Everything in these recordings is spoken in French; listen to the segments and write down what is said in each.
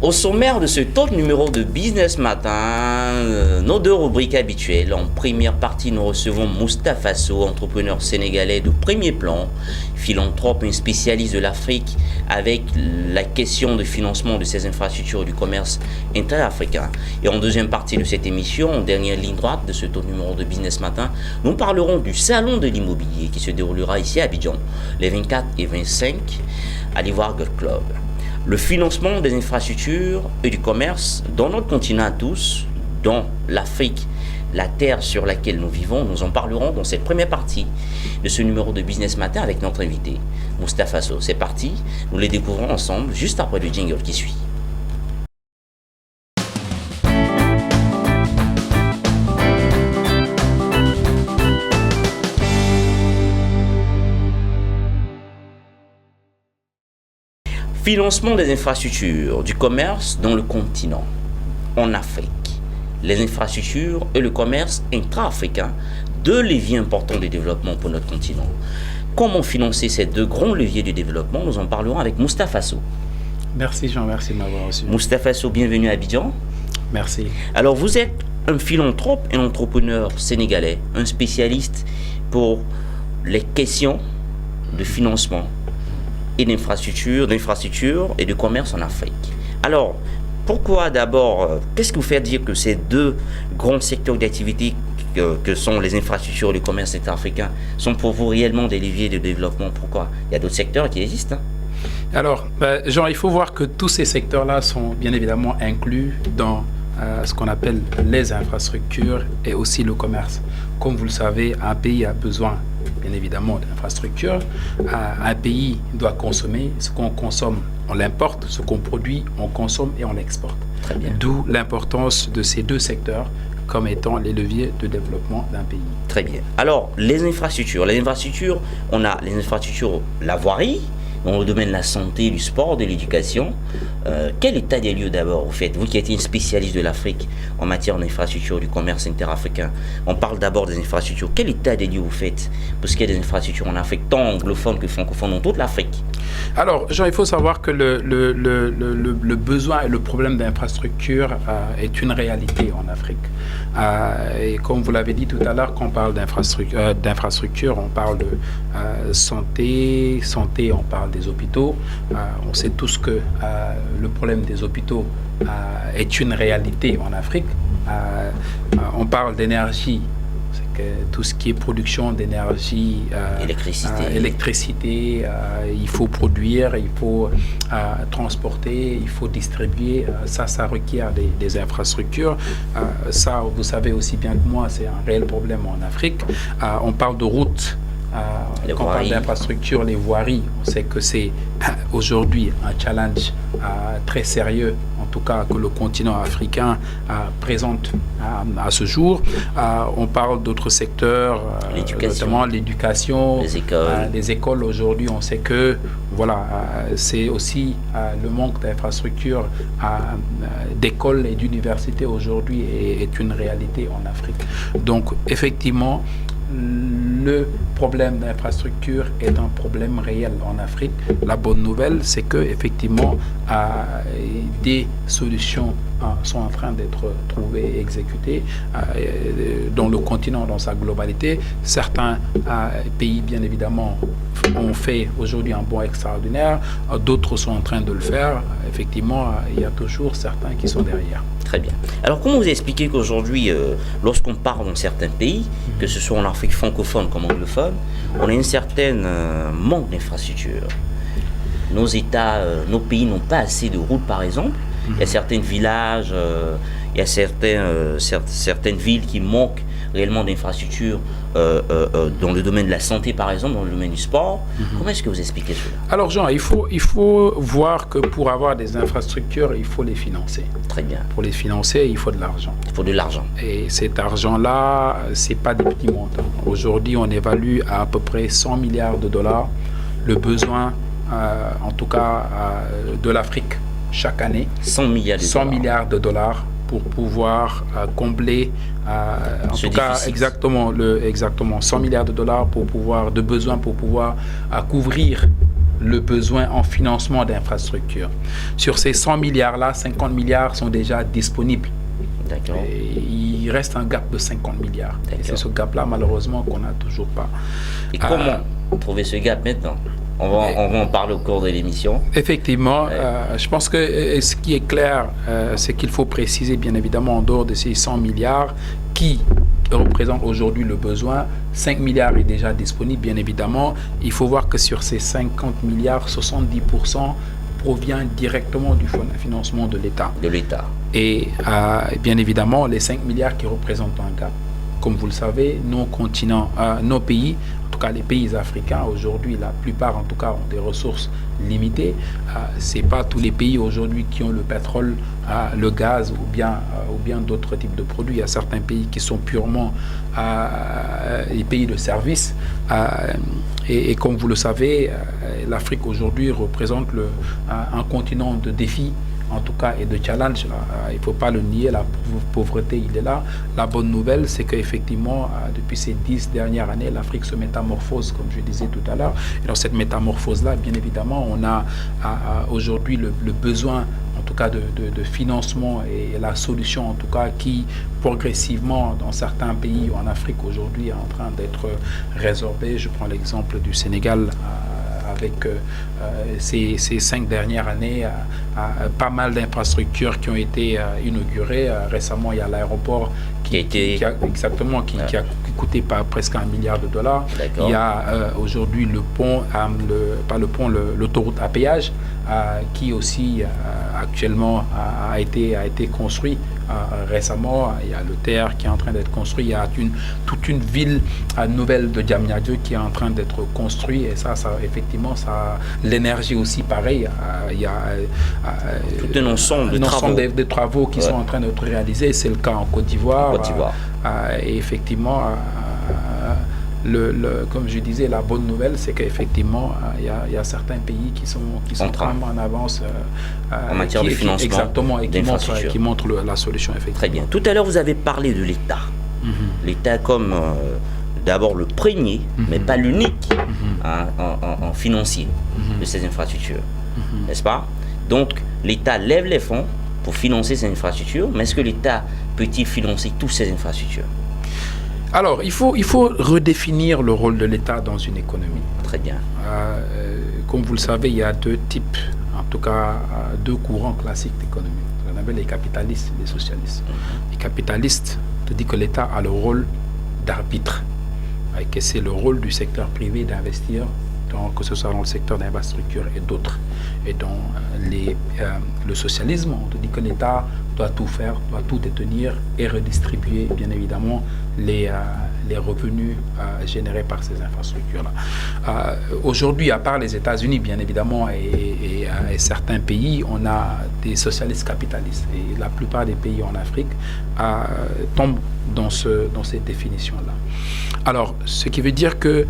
Au sommaire de ce top numéro de Business Matin, nos deux rubriques habituelles. En première partie, nous recevons Moustapha So, entrepreneur sénégalais de premier plan, philanthrope et spécialiste de l'Afrique, avec la question de financement de ces infrastructures du commerce interafricain. Et en deuxième partie de cette émission, en dernière ligne droite de ce top numéro de Business Matin, nous parlerons du Salon de l'immobilier qui se déroulera ici à Abidjan, les 24 et 25 à l'Ivoire Golf Club. Le financement des infrastructures et du commerce dans notre continent à tous, dans l'Afrique, la terre sur laquelle nous vivons, nous en parlerons dans cette première partie de ce numéro de Business Matin avec notre invité, Moustapha So. C'est parti, nous les découvrons ensemble juste après le jingle qui suit. Financement des infrastructures du commerce dans le continent, en Afrique. Les infrastructures et le commerce intra-africain, deux leviers importants de développement pour notre continent. Comment financer ces deux grands leviers de développement? Nous en parlerons avec Moustapha So. Merci Jean, merci de m'avoir reçu. Moustapha So, bienvenue à Abidjan. Merci. Alors vous êtes un philanthrope et un entrepreneur sénégalais, un spécialiste pour les questions de financement et d'infrastructures et de commerce en Afrique. Alors, pourquoi d'abord, qu'est-ce qui vous fait dire que ces deux grands secteurs d'activité que sont les infrastructures et le commerce interafricain sont pour vous réellement des leviers de développement? Pourquoi? Il y a d'autres secteurs qui existent. Alors, Jean, il faut voir que tous ces secteurs-là sont bien évidemment inclus dans ce qu'on appelle les infrastructures et aussi le commerce. Comme vous le savez, un pays a besoin bien évidemment d'infrastructures. Un pays doit consommer. Ce qu'on consomme, on l'importe. Ce qu'on produit, on consomme et on l'exporte. Très bien. D'où l'importance de ces deux secteurs comme étant les leviers de développement d'un pays. Très bien. Alors, les infrastructures, on a les infrastructures, la voirie, dans le domaine de la santé, du sport, de l'éducation. Quel état des lieux d'abord, vous faites, vous qui êtes une spécialiste de l'Afrique en matière d'infrastructures, du commerce interafricain? On parle d'abord des infrastructures. Quel état des lieux vous faites pour ce qui est des infrastructures en Afrique, tant anglophone que francophone, dans toute l'Afrique? Alors, Jean, il faut savoir que le besoin et le problème d'infrastructure est une réalité en Afrique. Et comme vous l'avez dit tout à l'heure, quand on parle d'infrastructure, on parle de santé, on parle des hôpitaux. On sait tous que le problème des hôpitaux est une réalité en Afrique. On parle d'énergie. Tout ce qui est production d'énergie, électricité, il faut produire, il faut transporter, il faut distribuer. Ça requiert des infrastructures. Ça, vous savez aussi bien que moi, c'est un réel problème en Afrique. On parle de routes. Quand on parle d'infrastructures, les voiries, on sait que c'est aujourd'hui un challenge très sérieux, en tout cas que le continent africain présente à ce jour. On parle d'autres secteurs, notamment l'éducation, les écoles. Aujourd'hui, on sait que voilà, c'est aussi le manque d'infrastructures d'écoles et d'universités aujourd'hui est une réalité en Afrique. Donc, effectivement, le problème d'infrastructure est un problème réel en Afrique. La bonne nouvelle, c'est que effectivement, des solutions sont en train d'être trouvées et exécutées dans le continent, dans sa globalité. Certains pays, bien évidemment, ont fait aujourd'hui un bond extraordinaire. D'autres sont en train de le faire. Effectivement, il y a toujours certains qui sont derrière. Très bien. Alors, comment vous expliquez qu'aujourd'hui, lorsqu'on parle dans certains pays, que ce soit en Afrique francophone comme anglophone, on a une certaine manque d'infrastructures? Nos États, nos pays n'ont pas assez de routes, par exemple. Il y a certains villages, il y a certaines villes qui manquent réellement d'infrastructures dans le domaine de la santé, par exemple, dans le domaine du sport. Comment est-ce que vous expliquez cela? Alors, Jean, il faut voir que pour avoir des infrastructures, il faut les financer. Très bien. Pour les financer, il faut de l'argent. Il faut de l'argent. Et cet argent-là, ce n'est pas des petits montants. Aujourd'hui, on évalue à peu près 100 milliards de dollars le besoin, en tout cas, de l'Afrique chaque année. 100 milliards de dollars pour pouvoir combler, en tout cas exactement 100 milliards de dollars pour pouvoir, de besoin pour pouvoir couvrir le besoin en financement d'infrastructures. Sur ces 100 milliards-là, 50 milliards sont déjà disponibles. D'accord. Et il reste un gap de 50 milliards. Et c'est ce gap-là, malheureusement, qu'on n'a toujours pas. Et comment trouver ce gap maintenant? On va en parler au cours de l'émission. Effectivement, je pense que ce qui est clair, c'est qu'il faut préciser, bien évidemment, en dehors de ces 100 milliards, qui représente aujourd'hui le besoin. 5 milliards est déjà disponible, bien évidemment. Il faut voir que sur ces 50 milliards, 70% provient directement du financement de l'État. De l'État. Et bien évidemment, les 5 milliards qui représentent un gap. Comme vous le savez, nos continents, nos pays, en tout cas les pays africains aujourd'hui, la plupart en tout cas ont des ressources limitées. C'est pas tous les pays aujourd'hui qui ont le pétrole, le gaz ou bien d'autres types de produits. Il y a certains pays qui sont purement les pays de services. Et comme vous le savez, l'Afrique aujourd'hui représente un continent de défis, en tout cas, et de challenge. Il ne faut pas le nier, la pauvreté, il est là. La bonne nouvelle, c'est qu'effectivement, depuis ces 10 dernières années, l'Afrique se métamorphose, comme je disais tout à l'heure. Et dans cette métamorphose-là, bien évidemment, on a aujourd'hui le besoin, en tout cas, de financement et la solution, en tout cas, qui progressivement, dans certains pays en Afrique aujourd'hui, est en train d'être résorbée. Je prends l'exemple du Sénégal, avec ces 5 dernières années, pas mal d'infrastructures qui ont été inaugurées. Récemment, il y a l'aéroport qui a coûté presque $1 milliard. Il y a aujourd'hui le pont, l'autoroute à péage, qui aussi actuellement a été construit récemment. Il y a le TER qui est en train d'être construit. Il y a toute une ville nouvelle de Diamniadio qui est en train d'être construite. Et ça effectivement, l'énergie aussi, pareil. Il y a tout un ensemble de travaux qui sont en train d'être réalisés. C'est le cas en Côte d'Ivoire. Et effectivement, comme je disais, la bonne nouvelle, c'est qu'effectivement, il y a certains pays qui sont vraiment en avance en matière de financement. Exactement, et qui montrent la solution, effectivement. Très bien. Tout à l'heure, vous avez parlé de l'État. L'État comme d'abord le premier, mais pas l'unique en financier de ces infrastructures. N'est-ce pas? Donc, l'État lève les fonds pour financer ces infrastructures, mais est-ce que l'État peut-il financer toutes ces infrastructures? Alors, il faut redéfinir le rôle de l'État dans une économie. Très bien. Comme vous le savez, il y a deux types, en tout cas deux courants classiques d'économie. On appelle les capitalistes et les socialistes. Les capitalistes te disent que l'État a le rôle d'arbitre, et que c'est le rôle du secteur privé d'investir, que ce soit dans le secteur d'infrastructure et d'autres. Et dans le socialisme, on te dit que l'État doit tout faire, doit tout détenir et redistribuer, bien évidemment, les revenus générés par ces infrastructures-là. Aujourd'hui, à part les États-Unis, bien évidemment, et certains pays, on a des socialistes capitalistes. Et la plupart des pays en Afrique tombent dans cette définition-là. Alors, ce qui veut dire que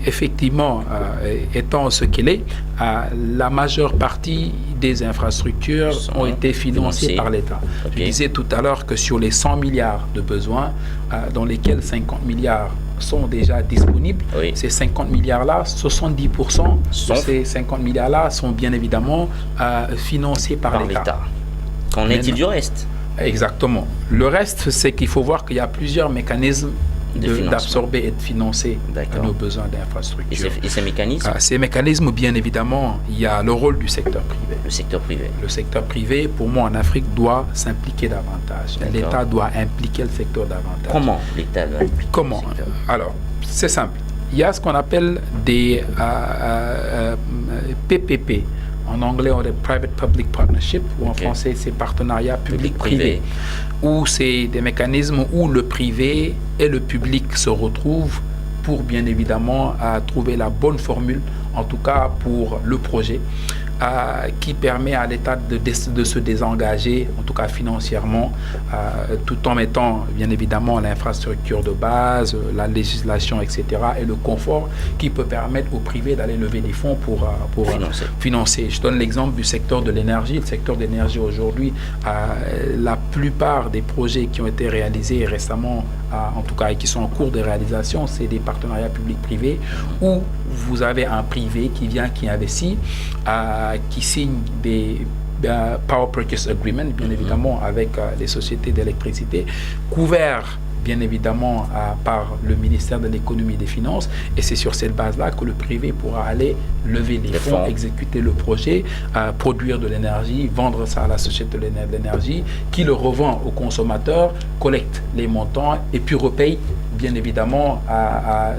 effectivement, étant ce qu'il est, la majeure partie des infrastructures ont été financées par l'État. Je disais tout à l'heure que sur les 100 milliards de besoins, dans lesquels 50 milliards sont déjà disponibles, ces 50 milliards-là, 70% de ces 50 milliards-là sont bien évidemment financés par l'État. Qu'en est-il du reste? Exactement. Le reste, c'est qu'il faut voir qu'il y a plusieurs mécanismes d'absorber et de financer nos besoins d'infrastructures. Et ces mécanismes? Ces mécanismes, bien évidemment, il y a le rôle du secteur privé. Le secteur privé. Le secteur privé, pour moi, en Afrique, doit s'impliquer davantage. L'État doit impliquer le secteur davantage. Comment l'État doit impliquer? Comment? Alors, c'est simple. Il y a ce qu'on appelle des PPP. En anglais, on dit Private-Public Partnership, ou en français, c'est partenariat public-privé, où c'est des mécanismes où le privé et le public se retrouvent pour, bien évidemment, trouver la bonne formule, en tout cas pour le projet, qui permet à l'État de se désengager, en tout cas financièrement, tout en mettant bien évidemment l'infrastructure de base, la législation, etc., et le confort qui peut permettre au privé d'aller lever des fonds pour financer. Je donne l'exemple du secteur de l'énergie. Le secteur de l'énergie aujourd'hui, la plupart des projets qui ont été réalisés récemment en tout cas, et qui sont en cours de réalisation, c'est des partenariats publics-privés où vous avez un privé qui vient, qui investit, qui signe des Power Purchase Agreement, bien évidemment, avec les sociétés d'électricité, couverts bien évidemment par le ministère de l'économie et des finances, et c'est sur cette base-là que le privé pourra aller lever les fonds, exécuter le projet, produire de l'énergie, vendre ça à la société de l'énergie, qui le revend aux consommateurs, collecte les montants et puis repaye bien évidemment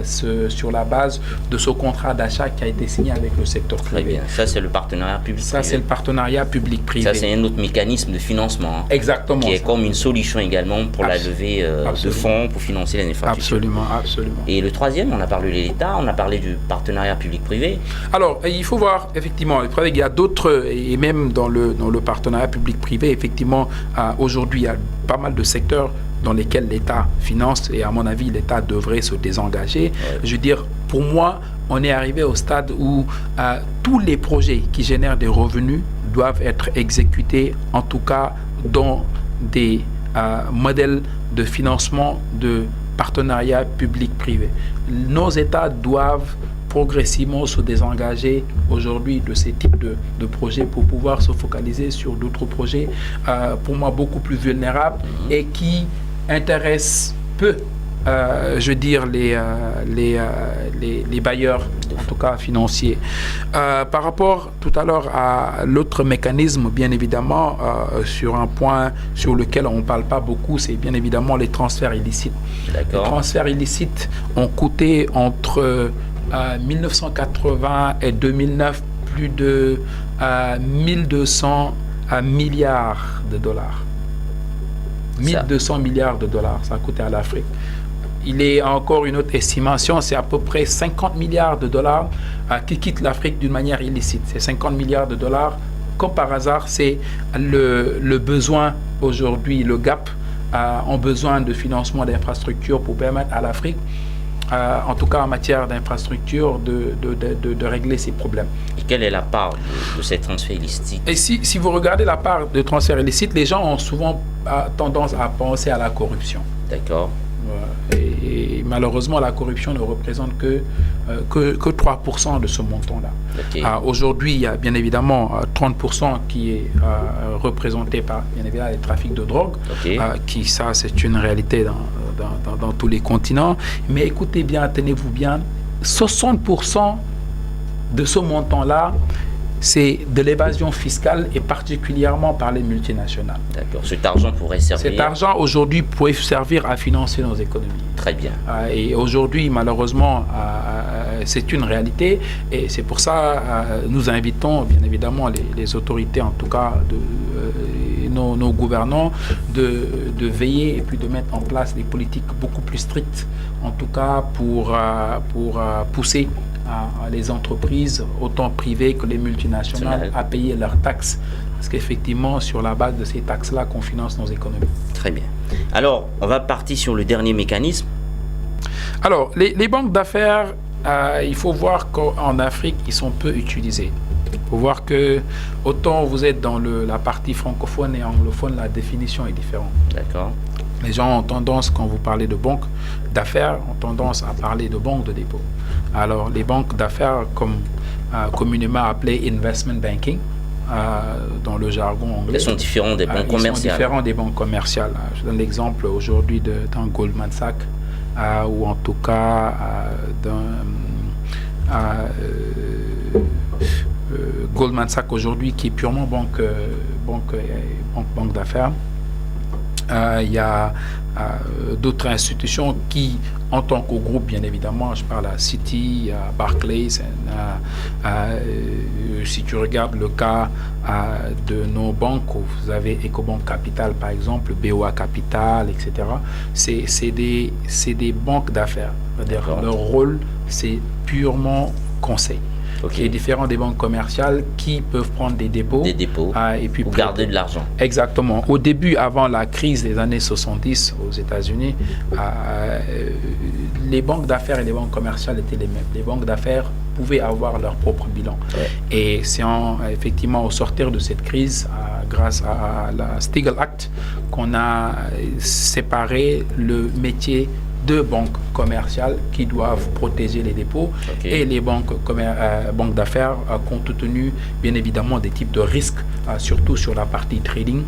sur la base de ce contrat d'achat qui a été signé avec le secteur privé. Très bien, ça c'est le partenariat public-privé. Ça c'est le partenariat public-privé. Ça c'est un autre mécanisme de financement. Hein, exactement. Qui est comme une solution également pour la levée de fonds pour financer les infrastructures. Absolument, absolument. Et le troisième, on a parlé de l'État, on a parlé du partenariat public-privé. Alors, il faut voir, effectivement, il y a d'autres, et même dans le partenariat public-privé, effectivement, aujourd'hui, il y a pas mal de secteurs dans lesquels l'État finance, et à mon avis, l'État devrait se désengager. Ouais. Je veux dire, pour moi, on est arrivé au stade où tous les projets qui génèrent des revenus doivent être exécutés, en tout cas, dans des modèles de financement de partenariat public-privé. Nos États doivent progressivement se désengager aujourd'hui de ces types de projets pour pouvoir se focaliser sur d'autres projets, pour moi, beaucoup plus vulnérables et qui intéressent peu, je veux dire, les bailleurs, en tout cas financiers. Par rapport tout à l'heure à l'autre mécanisme, bien évidemment, sur un point sur lequel on ne parle pas beaucoup, c'est bien évidemment les transferts illicites. Les transferts illicites ont coûté entre 1980 et 2009 plus de 1200 milliards de dollars. 1200 milliards de dollars, ça a coûté à l'Afrique. Il est encore une autre estimation, c'est à peu près 50 milliards de dollars qui quittent l'Afrique d'une manière illicite. C'est 50 milliards de dollars. Comme par hasard, c'est le besoin aujourd'hui, le gap en besoin de financement d'infrastructures pour permettre à l'Afrique, en tout cas en matière d'infrastructure, de régler ces problèmes. Et quelle est la part de ces transferts illicites? Et si vous regardez la part de transferts illicites, les gens ont souvent tendance à penser à la corruption. D'accord. Et malheureusement, la corruption ne représente que 3% de ce montant-là. Okay. Aujourd'hui, il y a bien évidemment 30% qui est représenté par bien évidemment les trafics de drogue, okay. Ça c'est une réalité dans tous les continents. Mais écoutez bien, tenez-vous bien, 60% de ce montant-là, c'est de l'évasion fiscale et particulièrement par les multinationales. D'accord. Cet argent pourrait servir... Cet argent aujourd'hui pourrait servir à financer nos économies. Très bien. Et aujourd'hui, malheureusement, c'est une réalité et c'est pour ça nous invitons bien évidemment les autorités, en tout cas nos gouvernants, de veiller et puis de mettre en place des politiques beaucoup plus strictes, en tout cas pour pousser les entreprises, autant privées que les multinationales, à payer leurs taxes. Parce qu'effectivement, sur la base de ces taxes-là qu'on finance nos économies. Très bien. Alors, on va partir sur le dernier mécanisme. Alors, les banques d'affaires, il faut voir qu'en Afrique, ils sont peu utilisés. Il faut voir que, autant vous êtes dans la partie francophone et anglophone, la définition est différente. D'accord. Les gens ont tendance, quand vous parlez de banques d'affaires, ont tendance à parler de banques de dépôt. Alors, les banques d'affaires, comme communément appelées investment banking, dans le jargon anglais. Elles sont différentes des banques commerciales. Ils sont différents des banques commerciales. Je donne l'exemple aujourd'hui d'un Goldman Sachs, ou en tout cas Goldman Sachs aujourd'hui, qui est purement banque d'affaires. Il y a d'autres institutions qui, en tant que groupe, bien évidemment, je parle à Citi, à Barclays, si tu regardes le cas de nos banques, vous avez Ecobank Capital par exemple, BOA Capital, etc. C'est des banques d'affaires. Leur rôle, c'est purement conseil. Okay. Qui est différent des banques commerciales qui peuvent prendre des dépôts. Des dépôts et puis pour garder de l'argent. Exactement. Au début, avant la crise des années 70 aux États-Unis, les banques d'affaires et les banques commerciales étaient les mêmes. Les banques d'affaires pouvaient avoir leur propre bilan. Ouais. Et c'est effectivement au sortir de cette crise, grâce à la Stigl Act, qu'on a séparé le métier de banques commerciales qui doivent protéger les dépôts et les banques d'affaires compte tenu bien évidemment des types de risques, surtout sur la partie trading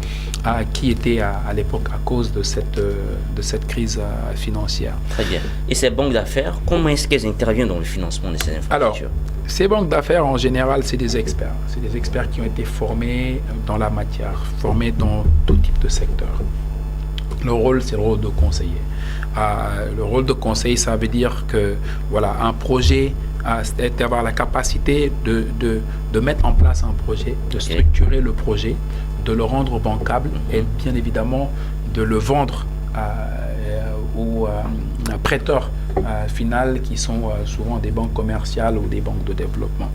qui était à l'époque à cause de cette crise financière. Très bien. Et ces banques d'affaires, comment est-ce qu'elles interviennent dans le financement de ces infrastructures? Alors, ces banques d'affaires en général, c'est des experts. C'est des experts qui ont été formés dans la matière, formés dans tout type de secteur. Le rôle, c'est le rôle de conseiller. Le rôle de conseiller, ça veut dire que voilà, un projet, c'est d'avoir la capacité de mettre en place un projet, de structurer le projet, de le rendre bancable et bien évidemment de le vendre aux prêteurs final qui sont souvent des banques commerciales ou des banques de développement.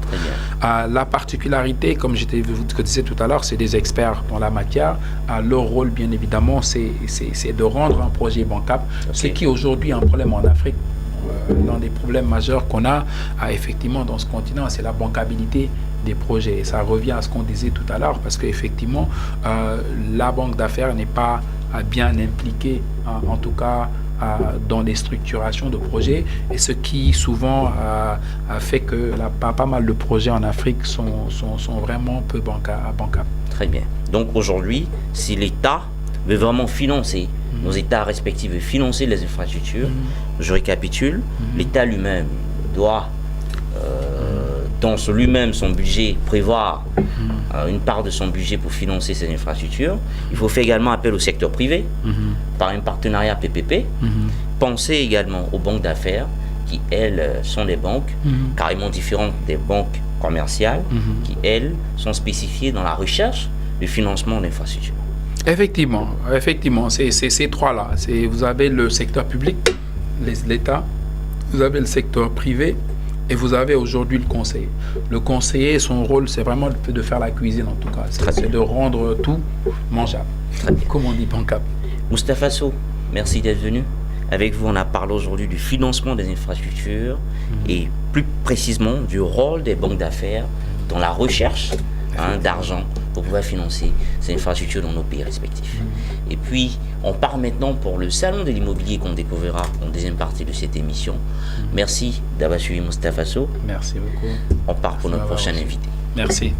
La particularité, comme je te disais tout à l'heure, c'est des experts dans la matière. Leur rôle, bien évidemment, c'est de rendre un projet bancable, ce qui aujourd'hui est un problème en Afrique. L'un des problèmes majeurs qu'on a effectivement dans ce continent, c'est la bancabilité des projets. Et ça revient à ce qu'on disait tout à l'heure, parce qu'effectivement, la banque d'affaires n'est pas bien impliquée, en tout cas, dans les structurations de projets, et ce qui souvent a fait que pas mal de projets en Afrique sont vraiment peu bancables. Très bien. Donc aujourd'hui, si l'État veut vraiment financer, nos États respectifs veulent financer les infrastructures, je récapitule, l'État lui-même doit, dans lui-même son budget, prévoir une part de son budget pour financer ces infrastructures. Il faut faire également appel au secteur privé par un partenariat PPP. Penser également aux banques d'affaires qui, elles, sont des banques carrément différentes des banques commerciales qui, elles, sont spécifiées dans la recherche du financement d'infrastructures. Effectivement, c'est ces trois-là. Vous avez le secteur public, l'État, vous avez le secteur privé, et vous avez aujourd'hui le conseiller. Le conseiller, son rôle, c'est vraiment de faire la cuisine en tout cas. C'est de rendre tout mangeable, comme on dit bancable. Moustapha Sow, merci d'être venu. Avec vous, on a parlé aujourd'hui du financement des infrastructures et plus précisément du rôle des banques d'affaires dans la recherche d'argent pour pouvoir financer ces infrastructures dans nos pays respectifs. Et puis, on part maintenant pour le salon de l'immobilier qu'on découvrira en deuxième partie de cette émission. Merci d'avoir suivi Moustapha Sow. Merci beaucoup. On part pour notre prochain invité. Merci.